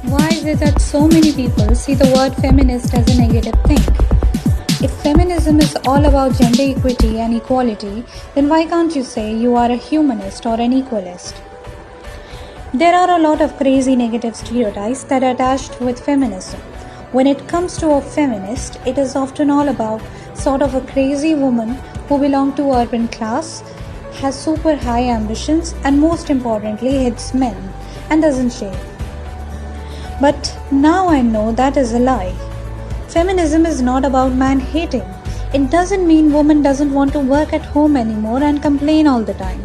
Why is it that so many people see the word feminist as a negative thing? If feminism is all about gender equity and equality, then why can't you say you are a humanist or an equalist? There are a lot of crazy negative stereotypes that are attached with feminism. When it comes to a feminist, it is often all about sort of a crazy woman who belongs to urban class, has super high ambitions, and most importantly hates men and doesn't shave. But now I know that is a lie. Feminism is not about man hating. It doesn't mean woman doesn't want to work at home anymore and complain all the time.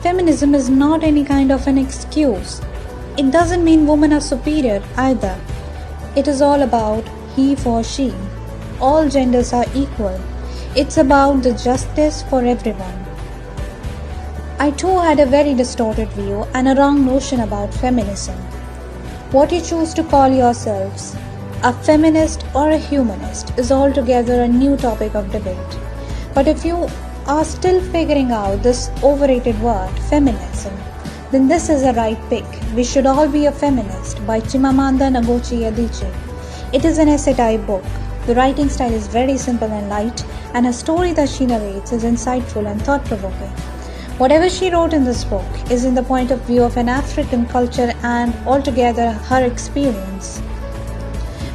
Feminism is not any kind of an excuse. It doesn't mean women are superior either. It is all about he for she. All genders are equal. It's about the justice for everyone. I too had a very distorted view and a wrong notion about feminism. What you choose to call yourselves, a feminist or a humanist, is altogether a new topic of debate. But if you are still figuring out this overrated word, feminism, then this is a right pick. We Should All Be a Feminist by Chimamanda Ngozi Adichie. It is an essay type book. The writing style is very simple and light, and her story that she narrates is insightful and thought-provoking. Whatever she wrote in this book is in the point of view of an African culture and altogether her experience.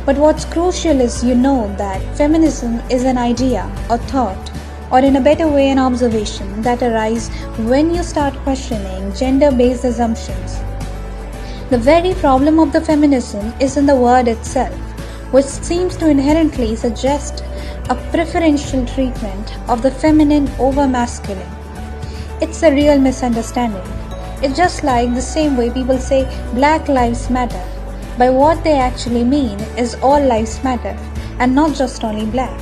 But what's crucial is you know that feminism is an idea or thought, or in a better way an observation that arises when you start questioning gender-based assumptions. The very problem of the feminism is in the word itself, which seems to inherently suggest a preferential treatment of the feminine over masculine. It's a real misunderstanding. It's just like the same way people say Black Lives Matter. By what they actually mean is all lives matter, and not just only black.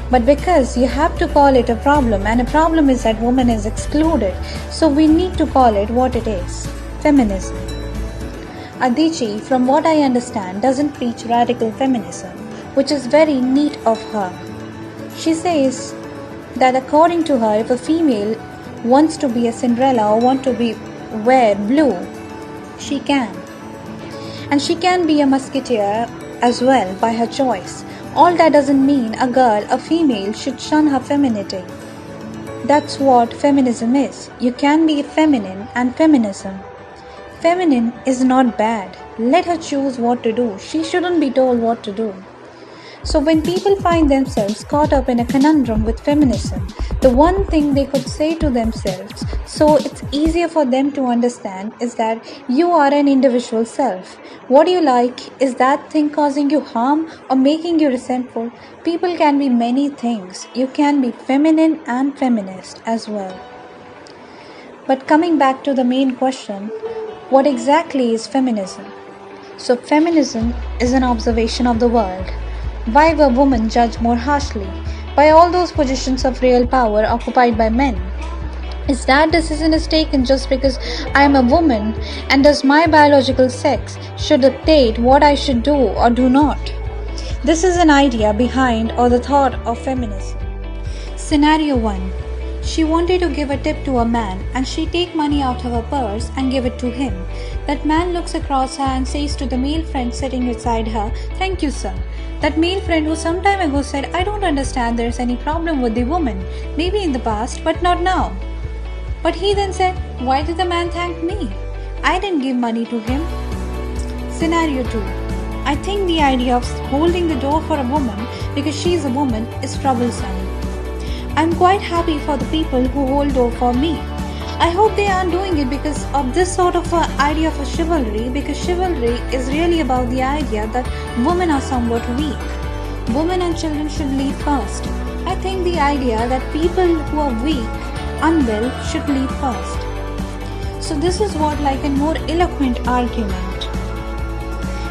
But because you have to call it a problem, and a problem is that woman is excluded, so we need to call it what it is: feminism. Adichie, from what I understand, doesn't preach radical feminism, which is very neat of her. She says that according to her, if a female wants to be a Cinderella or want to wear blue, she can. And she can be a musketeer as well by her choice. All that doesn't mean a girl, a female, should shun her femininity. That's what feminism is. You can be feminine and feminism. Feminine is not bad. Let her choose what to do. She shouldn't be told what to do. So when people find themselves caught up in a conundrum with feminism, the one thing they could say to themselves, so it's easier for them to understand, is that you are an individual self. What you like, is that thing causing you harm or making you resentful? People can be many things. You can be feminine and feminist as well. But coming back to the main question, what exactly is feminism? So feminism is an observation of the world. Why were women judged more harshly? By all those positions of real power occupied by men? Is that decision is taken just because I am a woman, and does my biological sex should dictate what I should do or do not? This is an idea behind or the thought of feminism. Scenario 1. She wanted to give a tip to a man, and she take money out of her purse and give it to him. That man looks across her and says to the male friend sitting beside her, "Thank you, sir." That male friend who some time ago said, "I don't understand there's any problem with the woman, maybe in the past, but not now." But he then said, "Why did the man thank me? I didn't give money to him." Scenario 2. I think the idea of holding the door for a woman because she's a woman is troublesome. I'm quite happy for the people who hold door for me. I hope they aren't doing it because of this sort of idea of a chivalry, because chivalry is really about the idea that women are somewhat weak. Women and children should lead first. I think the idea that people who are weak, unwell, should lead first. So this is what like a more eloquent argument.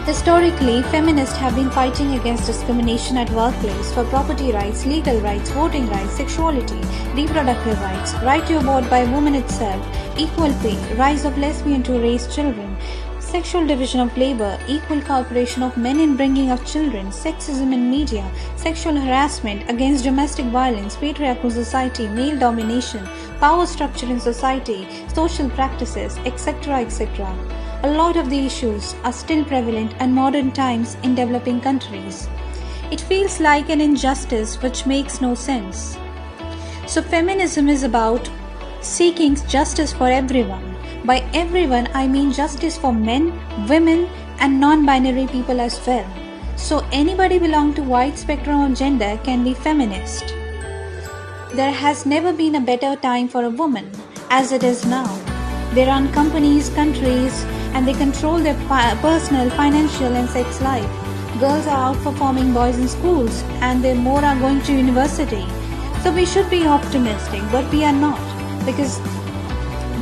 Historically, feminists have been fighting against discrimination at workplace for property rights, legal rights, voting rights, sexuality, reproductive rights, right to abort by women itself, equal pay, rise of lesbian to raise children, sexual division of labor, equal cooperation of men in bringing up children, sexism in media, sexual harassment, against domestic violence, patriarchal society, male domination, power structure in society, social practices, etc., etc. a lot of the issues are still prevalent in modern times in developing countries. It feels like an injustice which makes no sense. So feminism is about seeking justice for everyone. By everyone, I mean justice for men, women, and non-binary people as well. So anybody belong to wide spectrum of gender can be feminist. There has never been a better time for a woman as it is now. They run companies, countries, and they control their personal, financial, and sex life. Girls are outperforming boys in schools, and more are going to university. So we should be optimistic, but we are not, because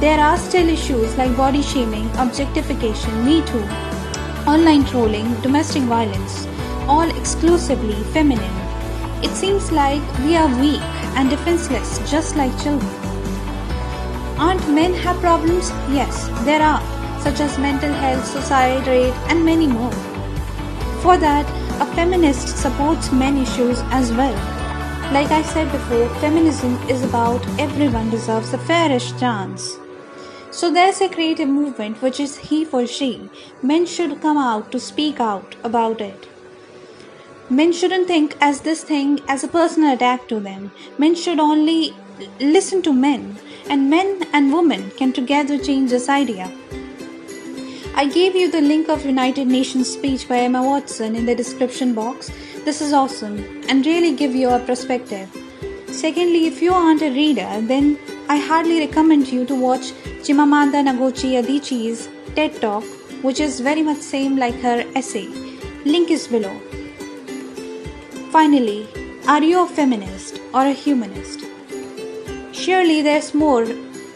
there are still issues like body shaming, objectification, Me Too, online trolling, domestic violence, all exclusively feminine. It seems like we are weak and defenseless, just like children. Aren't men have problems? Yes, there are, such as mental health, suicide rate, and many more. For that, a feminist supports men issues as well. Like I said before, feminism is about everyone deserves a fairish chance. So there's a creative movement which is he for she. Men should come out to speak out about it. Men shouldn't think as this thing as a personal attack to them. Men should only listen to men, and men and women can together change this idea. I gave you the link of United Nations speech by Emma Watson in the description box. This is awesome and really give you a perspective. Secondly, if you aren't a reader, then I hardly recommend you to watch Chimamanda Ngozi Adichie's TED Talk, which is very much same like her essay. Link is below. Finally, are you a feminist or a humanist? Surely there's more.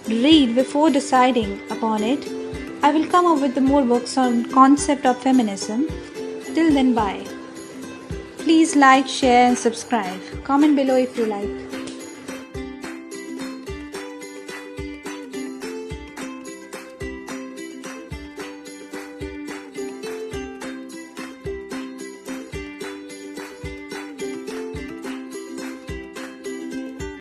Read before deciding upon it. I will come up with more books on concept of feminism. Till then, bye. Please like, share and subscribe. Comment below if you like.